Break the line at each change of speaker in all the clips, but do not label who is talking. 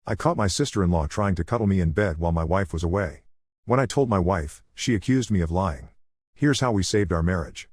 I caught my sister-in-law trying to cuddle me in bed while my wife was away. When I told my wife, she accused me of lying. Here's how we saved our marriage.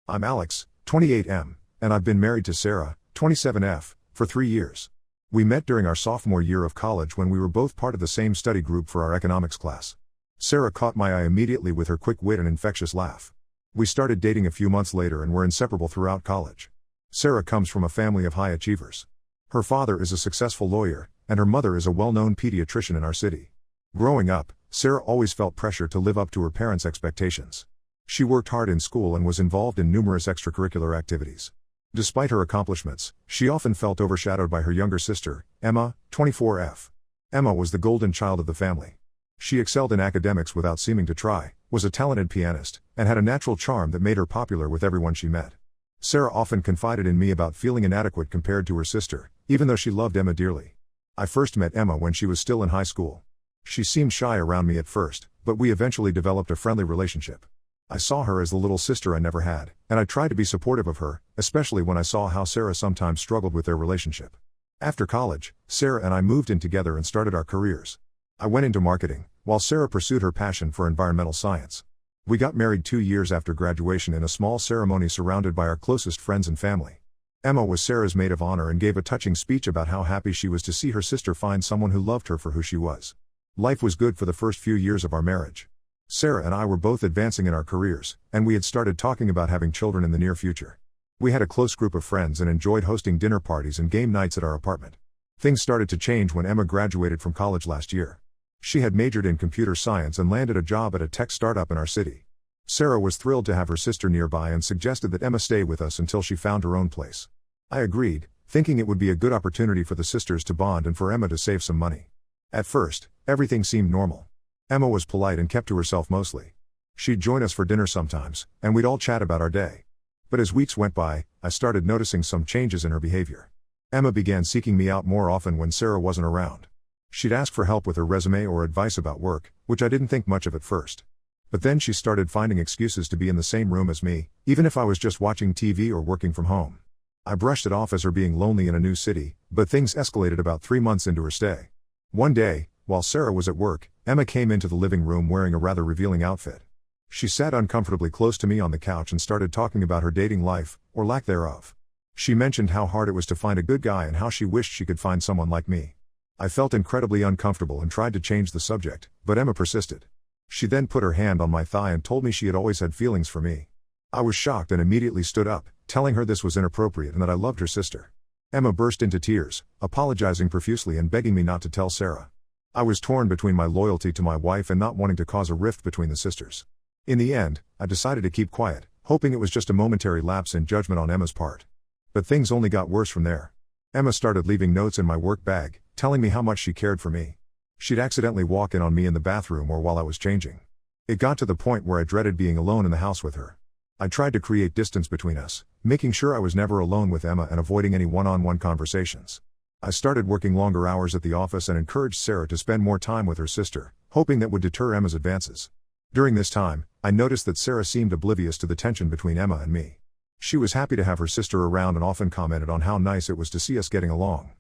I'm Alex, 28M, and I've been married to Sarah, 27F, for 3 years. We met during our sophomore year of college when we were both part of the same study group for our economics class. Sarah caught my eye immediately with her quick wit and infectious laugh. We started dating a few months later and were inseparable throughout college. Sarah comes from a family of high achievers. Her father is a successful lawyer, and her mother is a well-known pediatrician in our city. Growing up, Sarah always felt pressure to live up to her parents' expectations. She worked hard in school and was involved in numerous extracurricular activities. Despite her accomplishments, she often felt overshadowed by her younger sister, Emma, 24F. Emma was the golden child of the family. She excelled in academics without seeming to try, was a talented pianist, and had a natural charm that made her popular with everyone she met. Sarah often confided in me about feeling inadequate compared to her sister, even though she loved Emma dearly. I first met Emma when she was still in high school. She seemed shy around me at first, but we eventually developed a friendly relationship. I saw her as the little sister I never had, and I tried to be supportive of her, especially when I saw how Sarah sometimes struggled with their relationship. After college, Sarah and I moved in together and started our careers. I went into marketing, while Sarah pursued her passion for environmental science. We got married 2 years after graduation in a small ceremony surrounded by our closest friends and family. Emma was Sarah's maid of honor and gave a touching speech about how happy she was to see her sister find someone who loved her for who she was. Life was good for the first few years of our marriage. Sarah and I were both advancing in our careers, and we had started talking about having children in the near future. We had a close group of friends and enjoyed hosting dinner parties and game nights at our apartment. Things started to change when Emma graduated from college last year. She had majored in computer science and landed a job at a tech startup in our city. Sarah was thrilled to have her sister nearby and suggested that Emma stay with us until she found her own place. I agreed, thinking it would be a good opportunity for the sisters to bond and for Emma to save some money. At first, everything seemed normal. Emma was polite and kept to herself mostly. She'd join us for dinner sometimes, and we'd all chat about our day. But as weeks went by, I started noticing some changes in her behavior. Emma began seeking me out more often when Sarah wasn't around. She'd ask for help with her resume or advice about work, which I didn't think much of at first. But then she started finding excuses to be in the same room as me, even if I was just watching TV or working from home. I brushed it off as her being lonely in a new city, but things escalated about 3 months into her stay. One day, while Sarah was at work, Emma came into the living room wearing a rather revealing outfit. She sat uncomfortably close to me on the couch and started talking about her dating life, or lack thereof. She mentioned how hard it was to find a good guy and how she wished she could find someone like me. I felt incredibly uncomfortable and tried to change the subject, but Emma persisted. She then put her hand on my thigh and told me she had always had feelings for me. I was shocked and immediately stood up, telling her this was inappropriate and that I loved her sister. Emma burst into tears, apologizing profusely and begging me not to tell Sarah. I was torn between my loyalty to my wife and not wanting to cause a rift between the sisters. In the end, I decided to keep quiet, hoping it was just a momentary lapse in judgment on Emma's part. But things only got worse from there. Emma started leaving notes in my work bag, telling me how much she cared for me. She'd accidentally walk in on me in the bathroom or while I was changing. It got to the point where I dreaded being alone in the house with her. I tried to create distance between us, making sure I was never alone with Emma and avoiding any one-on-one conversations. I started working longer hours at the office and encouraged Sarah to spend more time with her sister, hoping that would deter Emma's advances. During this time, I noticed that Sarah seemed oblivious to the tension between Emma and me. She was happy to have her sister around and often commented on how nice it was to see us getting along.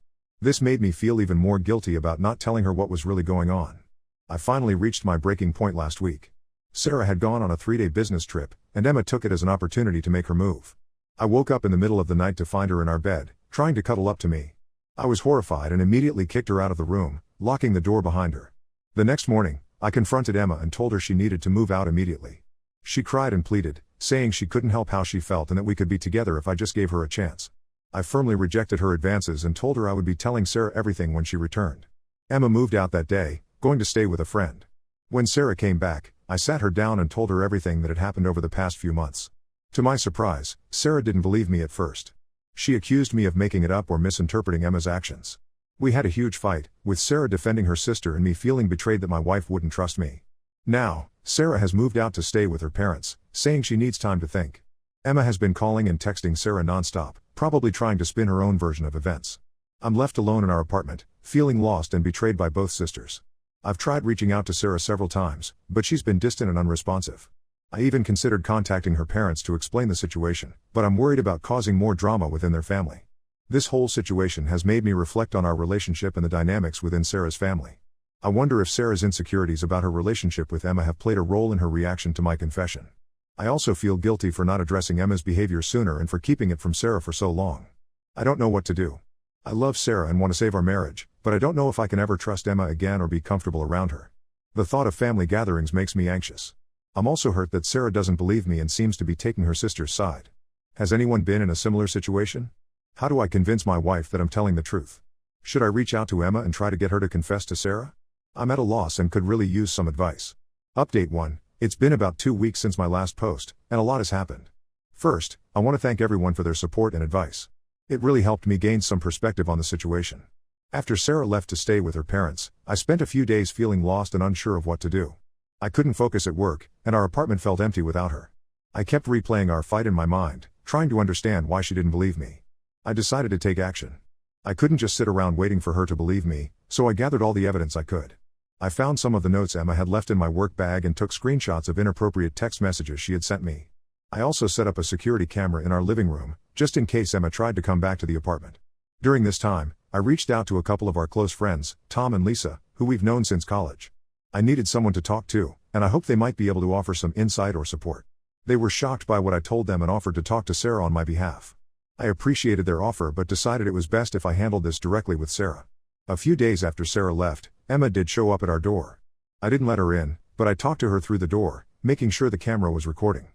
This made me feel even more guilty about not telling her what was really going on. I finally reached my breaking point last week. Sarah had gone on a 3-day business trip, and Emma took it as an opportunity to make her move. I woke up in the middle of the night to find her in our bed, trying to cuddle up to me. I was horrified and immediately kicked her out of the room, locking the door behind her. The next morning, I confronted Emma and told her she needed to move out immediately. She cried and pleaded, saying she couldn't help how she felt and that we could be together if I just gave her a chance. I firmly rejected her advances and told her I would be telling Sarah everything when she returned. Emma moved out that day, going to stay with a friend. When Sarah came back, I sat her down and told her everything that had happened over the past few months. To my surprise, Sarah didn't believe me at first. She accused me of making it up or misinterpreting Emma's actions. We had a huge fight, with Sarah defending her sister and me feeling betrayed that my wife wouldn't trust me. Now, Sarah has moved out to stay with her parents, saying she needs time to think. Emma has been calling and texting Sarah nonstop, probably trying to spin her own version of events. I'm left alone in our apartment, feeling lost and betrayed by both sisters. I've tried reaching out to Sarah several times, but she's been distant and unresponsive. I even considered contacting her parents to explain the situation, but I'm worried about causing more drama within their family. This whole situation has made me reflect on our relationship and the dynamics within Sarah's family. I wonder if Sarah's insecurities about her relationship with Emma have played a role in her reaction to my confession. I also feel guilty for not addressing Emma's behavior sooner and for keeping it from Sarah for so long. I don't know what to do. I love Sarah and want to save our marriage, but I don't know if I can ever trust Emma again or be comfortable around her. The thought of family gatherings makes me anxious. I'm also hurt that Sarah doesn't believe me and seems to be taking her sister's side. Has anyone been in a similar situation? How do I convince my wife that I'm telling the truth? Should I reach out to Emma and try to get her to confess to Sarah? I'm at a loss and could really use some advice. Update 1. It's been about 2 weeks since my last post, and a lot has happened. First, I want to thank everyone for their support and advice. It really helped me gain some perspective on the situation. After Sarah left to stay with her parents, I spent a few days feeling lost and unsure of what to do. I couldn't focus at work, and our apartment felt empty without her. I kept replaying our fight in my mind, trying to understand why she didn't believe me. I decided to take action. I couldn't just sit around waiting for her to believe me, so I gathered all the evidence I could. I found some of the notes Emma had left in my work bag and took screenshots of inappropriate text messages she had sent me. I also set up a security camera in our living room, just in case Emma tried to come back to the apartment. During this time, I reached out to a couple of our close friends, Tom and Lisa, who we've known since college. I needed someone to talk to, and I hoped they might be able to offer some insight or support. They were shocked by what I told them and offered to talk to Sarah on my behalf. I appreciated their offer but decided it was best if I handled this directly with Sarah. A few days after Sarah left, Emma did show up at our door. I didn't let her in, but I talked to her through the door, making sure the camera was recording.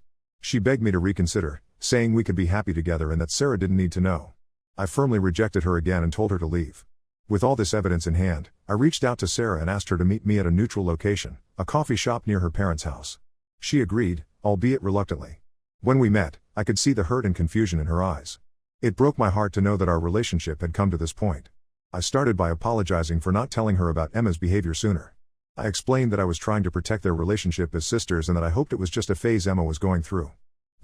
She begged me to reconsider, saying we could be happy together and that Sarah didn't need to know. I firmly rejected her again and told her to leave. With all this evidence in hand, I reached out to Sarah and asked her to meet me at a neutral location, a coffee shop near her parents' house. She agreed, albeit reluctantly. When we met, I could see the hurt and confusion in her eyes. It broke my heart to know that our relationship had come to this point. I started by apologizing for not telling her about Emma's behavior sooner. I explained that I was trying to protect their relationship as sisters and that I hoped it was just a phase Emma was going through.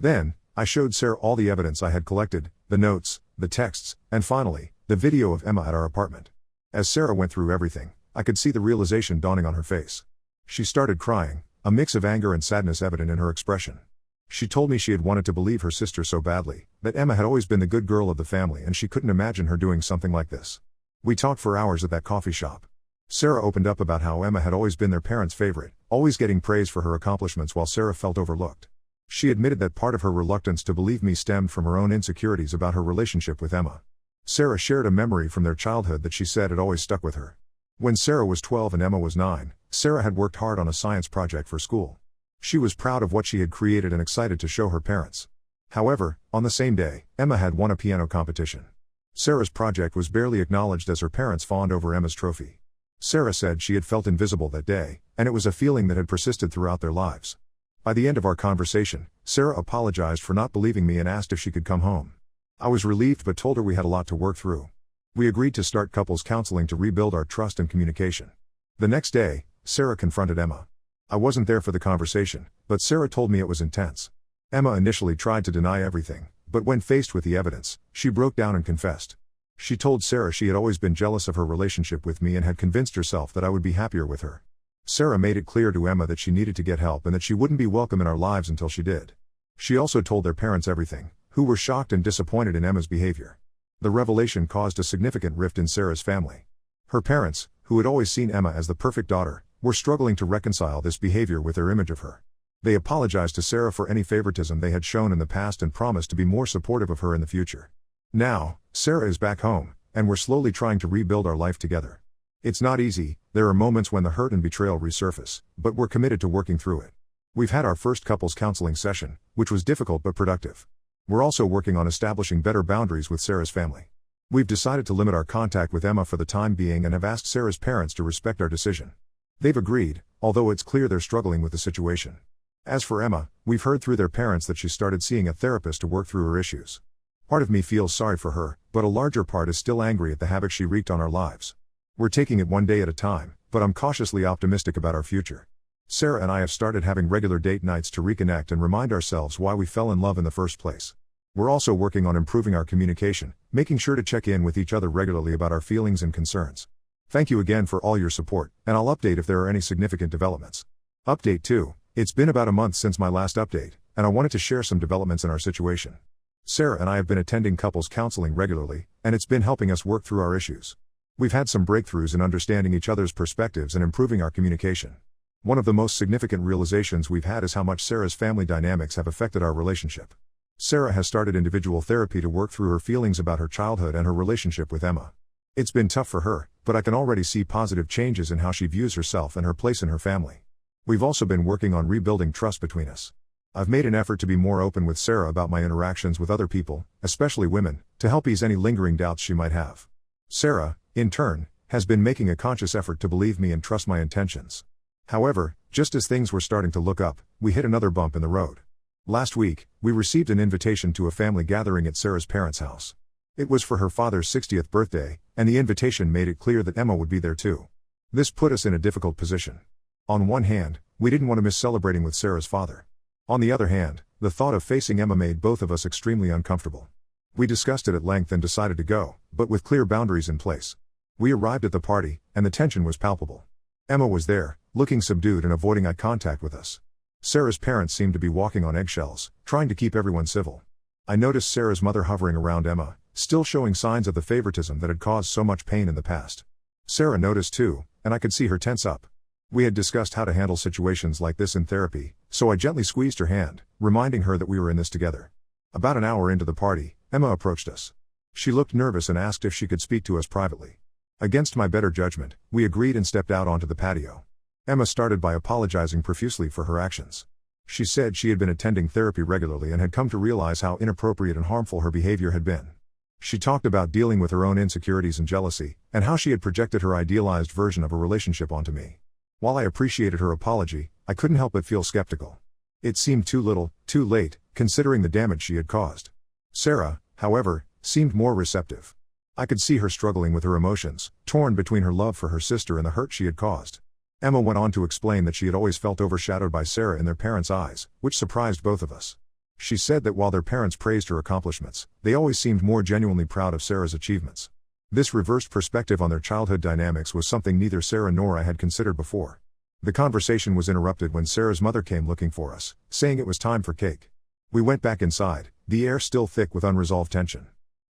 Then, I showed Sarah all the evidence I had collected, the notes, the texts, and finally, the video of Emma at our apartment. As Sarah went through everything, I could see the realization dawning on her face. She started crying, a mix of anger and sadness evident in her expression. She told me she had wanted to believe her sister so badly, that Emma had always been the good girl of the family and she couldn't imagine her doing something like this. We talked for hours at that coffee shop. Sarah opened up about how Emma had always been their parents' favorite, always getting praise for her accomplishments while Sarah felt overlooked. She admitted that part of her reluctance to believe me stemmed from her own insecurities about her relationship with Emma. Sarah shared a memory from their childhood that she said had always stuck with her. When Sarah was 12 and Emma was 9, Sarah had worked hard on a science project for school. She was proud of what she had created and excited to show her parents. However, on the same day, Emma had won a piano competition. Sarah's project was barely acknowledged as her parents fawned over Emma's trophy. Sarah said she had felt invisible that day, and it was a feeling that had persisted throughout their lives. By the end of our conversation, Sarah apologized for not believing me and asked if she could come home. I was relieved but told her we had a lot to work through. We agreed to start couples counseling to rebuild our trust and communication. The next day, Sarah confronted Emma. I wasn't there for the conversation, but Sarah told me it was intense. Emma initially tried to deny everything, but when faced with the evidence, she broke down and confessed. She told Sarah she had always been jealous of her relationship with me and had convinced herself that I would be happier with her. Sarah made it clear to Emma that she needed to get help and that she wouldn't be welcome in our lives until she did. She also told their parents everything, who were shocked and disappointed in Emma's behavior. The revelation caused a significant rift in Sarah's family. Her parents, who had always seen Emma as the perfect daughter, were struggling to reconcile this behavior with their image of her. They apologized to Sarah for any favoritism they had shown in the past and promised to be more supportive of her in the future. Now, Sarah is back home, and we're slowly trying to rebuild our life together. It's not easy, there are moments when the hurt and betrayal resurface, but we're committed to working through it. We've had our first couples counseling session, which was difficult but productive. We're also working on establishing better boundaries with Sarah's family. We've decided to limit our contact with Emma for the time being and have asked Sarah's parents to respect our decision. They've agreed, although it's clear they're struggling with the situation. As for Emma, we've heard through their parents that she started seeing a therapist to work through her issues. Part of me feels sorry for her, but a larger part is still angry at the havoc she wreaked on our lives. We're taking it one day at a time, but I'm cautiously optimistic about our future. Sarah and I have started having regular date nights to reconnect and remind ourselves why we fell in love in the first place. We're also working on improving our communication, making sure to check in with each other regularly about our feelings and concerns. Thank you again for all your support, and I'll update if there are any significant developments. Update 2. It's been about a month since my last update, and I wanted to share some developments in our situation. Sarah and I have been attending couples counseling regularly, and it's been helping us work through our issues. We've had some breakthroughs in understanding each other's perspectives and improving our communication. One of the most significant realizations we've had is how much Sarah's family dynamics have affected our relationship. Sarah has started individual therapy to work through her feelings about her childhood and her relationship with Emma. It's been tough for her, but I can already see positive changes in how she views herself and her place in her family. We've also been working on rebuilding trust between us. I've made an effort to be more open with Sarah about my interactions with other people, especially women, to help ease any lingering doubts she might have. Sarah, in turn, has been making a conscious effort to believe me and trust my intentions. However, just as things were starting to look up, we hit another bump in the road. Last week, we received an invitation to a family gathering at Sarah's parents' house. It was for her father's 60th birthday, and the invitation made it clear that Emma would be there too. This put us in a difficult position. On one hand, we didn't want to miss celebrating with Sarah's father. On the other hand, the thought of facing Emma made both of us extremely uncomfortable. We discussed it at length and decided to go, but with clear boundaries in place. We arrived at the party, and the tension was palpable. Emma was there, looking subdued and avoiding eye contact with us. Sarah's parents seemed to be walking on eggshells, trying to keep everyone civil. I noticed Sarah's mother hovering around Emma, still showing signs of the favoritism that had caused so much pain in the past. Sarah noticed too, and I could see her tense up. We had discussed how to handle situations like this in therapy, so I gently squeezed her hand, reminding her that we were in this together. About an hour into the party, Emma approached us. She looked nervous and asked if she could speak to us privately. Against my better judgment, we agreed and stepped out onto the patio. Emma started by apologizing profusely for her actions. She said she had been attending therapy regularly and had come to realize how inappropriate and harmful her behavior had been. She talked about dealing with her own insecurities and jealousy, and how she had projected her idealized version of a relationship onto me. While I appreciated her apology, I couldn't help but feel skeptical. It seemed too little, too late, considering the damage she had caused. Sarah, however, seemed more receptive. I could see her struggling with her emotions, torn between her love for her sister and the hurt she had caused. Emma went on to explain that she had always felt overshadowed by Sarah in their parents' eyes, which surprised both of us. She said that while their parents praised her accomplishments, they always seemed more genuinely proud of Sarah's achievements. This reversed perspective on their childhood dynamics was something neither Sarah nor I had considered before. The conversation was interrupted when Sarah's mother came looking for us, saying it was time for cake. We went back inside, the air still thick with unresolved tension.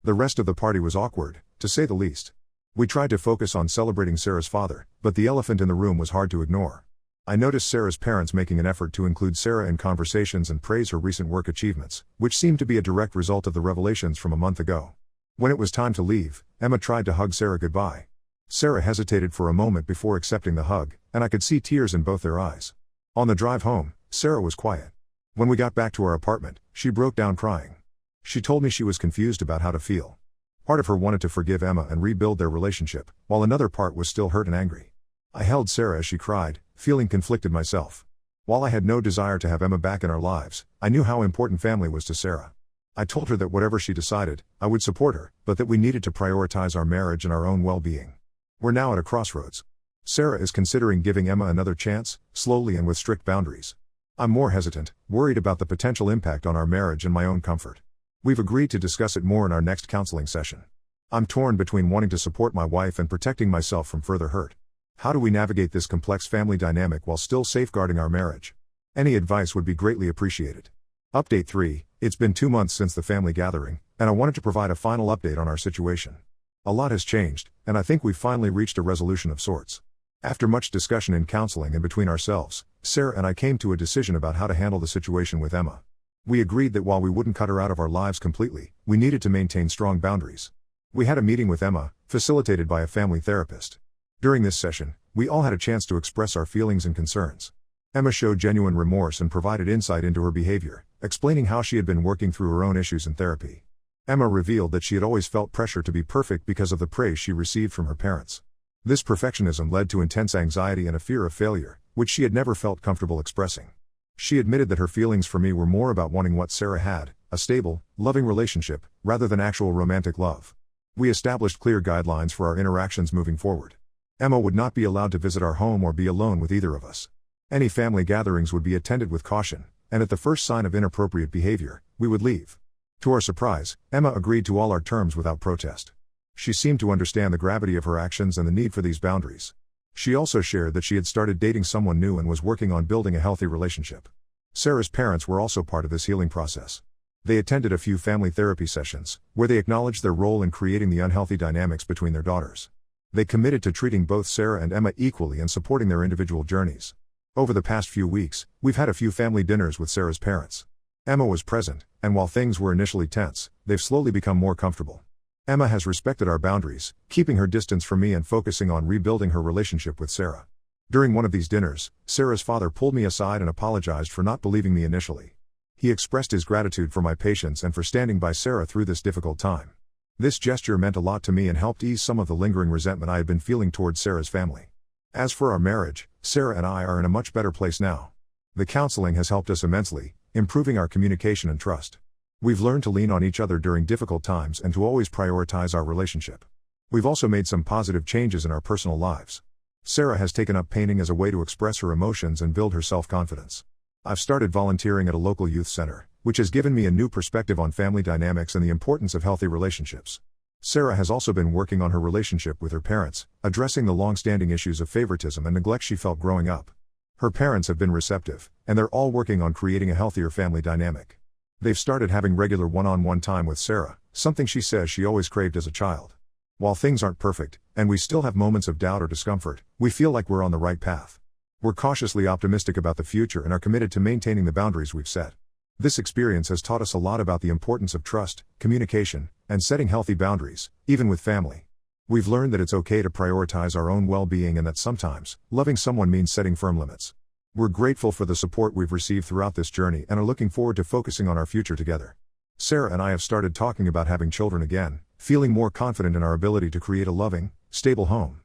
The rest of the party was awkward, to say the least. We tried to focus on celebrating Sarah's father, but the elephant in the room was hard to ignore. I noticed Sarah's parents making an effort to include Sarah in conversations and praise her recent work achievements, which seemed to be a direct result of the revelations from a month ago. When it was time to leave, Emma tried to hug Sarah goodbye. Sarah hesitated for a moment before accepting the hug, and I could see tears in both their eyes. On the drive home, Sarah was quiet. When we got back to our apartment, she broke down crying. She told me she was confused about how to feel. Part of her wanted to forgive Emma and rebuild their relationship, while another part was still hurt and angry. I held Sarah as she cried, feeling conflicted myself. While I had no desire to have Emma back in our lives, I knew how important family was to Sarah. I told her that whatever she decided, I would support her, but that we needed to prioritize our marriage and our own well-being. We're now at a crossroads. Sarah is considering giving Emma another chance, slowly and with strict boundaries. I'm more hesitant, worried about the potential impact on our marriage and my own comfort. We've agreed to discuss it more in our next counseling session. I'm torn between wanting to support my wife and protecting myself from further hurt. How do we navigate this complex family dynamic while still safeguarding our marriage? Any advice would be greatly appreciated. Update 3, it's been 2 months since the family gathering, and I wanted to provide a final update on our situation. A lot has changed, and I think we've finally reached a resolution of sorts. After much discussion in counseling and between ourselves, Sarah and I came to a decision about how to handle the situation with Emma. We agreed that while we wouldn't cut her out of our lives completely, we needed to maintain strong boundaries. We had a meeting with Emma, facilitated by a family therapist. During this session, we all had a chance to express our feelings and concerns. Emma showed genuine remorse and provided insight into her behavior, explaining how she had been working through her own issues in therapy. Emma revealed that she had always felt pressure to be perfect because of the praise she received from her parents. This perfectionism led to intense anxiety and a fear of failure, which she had never felt comfortable expressing. She admitted that her feelings for me were more about wanting what Sarah had, a stable, loving relationship, rather than actual romantic love. We established clear guidelines for our interactions moving forward. Emma would not be allowed to visit our home or be alone with either of us. Any family gatherings would be attended with caution, and at the first sign of inappropriate behavior, we would leave. To our surprise, Emma agreed to all our terms without protest. She seemed to understand the gravity of her actions and the need for these boundaries. She also shared that she had started dating someone new and was working on building a healthy relationship. Sarah's parents were also part of this healing process. They attended a few family therapy sessions, where they acknowledged their role in creating the unhealthy dynamics between their daughters. They committed to treating both Sarah and Emma equally and supporting their individual journeys. Over the past few weeks, we've had a few family dinners with Sarah's parents. Emma was present, and while things were initially tense, they've slowly become more comfortable. Emma has respected our boundaries, keeping her distance from me and focusing on rebuilding her relationship with Sarah. During one of these dinners, Sarah's father pulled me aside and apologized for not believing me initially. He expressed his gratitude for my patience and for standing by Sarah through this difficult time. This gesture meant a lot to me and helped ease some of the lingering resentment I had been feeling towards Sarah's family. As for our marriage, Sarah and I are in a much better place now. The counseling has helped us immensely, improving our communication and trust. We've learned to lean on each other during difficult times and to always prioritize our relationship. We've also made some positive changes in our personal lives. Sarah has taken up painting as a way to express her emotions and build her self-confidence. I've started volunteering at a local youth center, which has given me a new perspective on family dynamics and the importance of healthy relationships. Sarah has also been working on her relationship with her parents, addressing the long-standing issues of favoritism and neglect she felt growing up. Her parents have been receptive, and they're all working on creating a healthier family dynamic. They've started having regular one-on-one time with Sarah, something she says she always craved as a child. While things aren't perfect, and we still have moments of doubt or discomfort, we feel like we're on the right path. We're cautiously optimistic about the future and are committed to maintaining the boundaries we've set. This experience has taught us a lot about the importance of trust, communication, and setting healthy boundaries, even with family. We've learned that it's okay to prioritize our own well-being and that sometimes, loving someone means setting firm limits. We're grateful for the support we've received throughout this journey and are looking forward to focusing on our future together. Sarah and I have started talking about having children again, feeling more confident in our ability to create a loving, stable home.